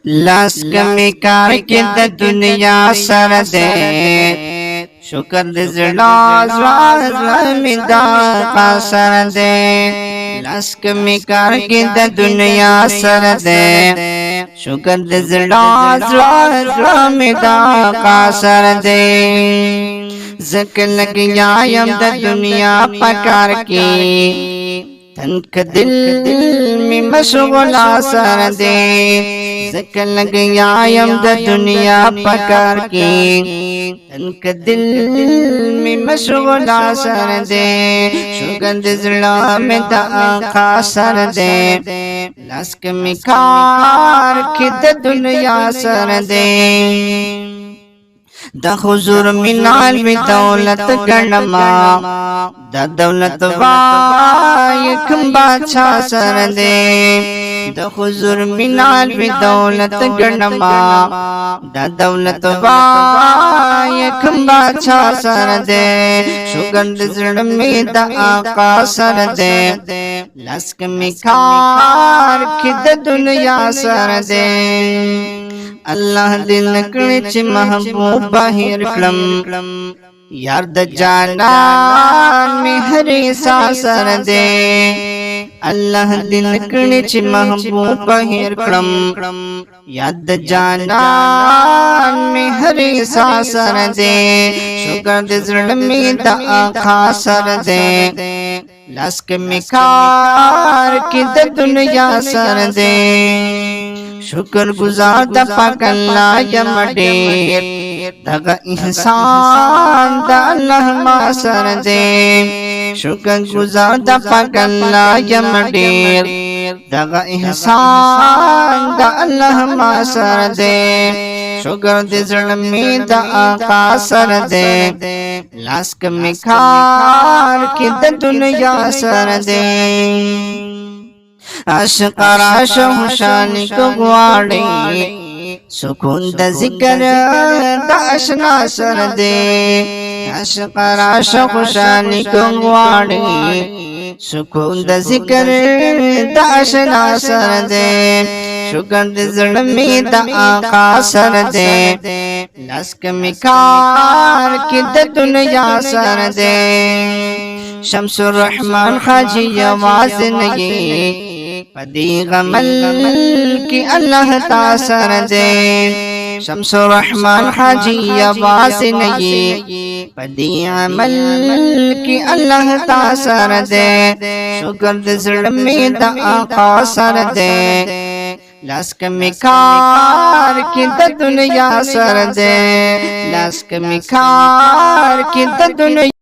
लस्क में कार के द दुनिया सर दे शुक्र में दा का सर दे लस्क में कार के द दुनिया सर दे शुक्र में दा का सर दे ज़क लग जायम द दुनिया पकार के तनक दिल में मशगुला सर दे ज़क लग जायम द दुनिया पकार के तनक दिल में मशगुला सर दे सुगंध ज़िला में दाखा सर दे लस्क में कार के द दुनिया सर दे द हुजूर मिनाल में दौलत गणमा द दौलत वायक बादशाह सर दे द हुजूर मिनाल में दौलत गणमा द दौलत वायक बादशाह सर दे सुगंध जड़ में द आका सर दे लस्क में कार खिद दुनिया सर दे अल्लाह दिल कणच महबूब बाहिर कलम यार द जानान में हरे सासर दे अल्लाह दिल कणच महबूब बाहिर कलम यार द जानान में हरे सासर दे शुक्र दिल में द आखा सर दे लस्क में कार की द दुनिया सर दे शुक्र गुजार द पकल्ला यमडेर दग इंसान द अल्लाह मा सर दे शुक्र गुजार द पकल्ला यमडेर दग इंसान द अल्लाह मा सर दे शुक्र दिजड़ में द आका सर दे लस्क में खार की द दुनिया सर दे अशकारा शहुशानी को ग्वाड़े सुकून द जिक्र दाशना सर दे अशकारा शहुशानी को ग्वाड़े सुकून द जिक्र दाशना सर दे शुक्र दिजड़ में द आका सर दे लस्क में कार की द दुनिया सर दे शम्सुर रहमान खाजी आवाज नहीं पदी गमल की अल्लाह तासर दे शम्सुर रहमान हाजी आवाज नहीं पदी अमल की अल्लाह तासर दे शुक्र दिजड़ में द आका सर दे लस्क में कार की द दुनिया सर दे लस्क में कार की द दुनिया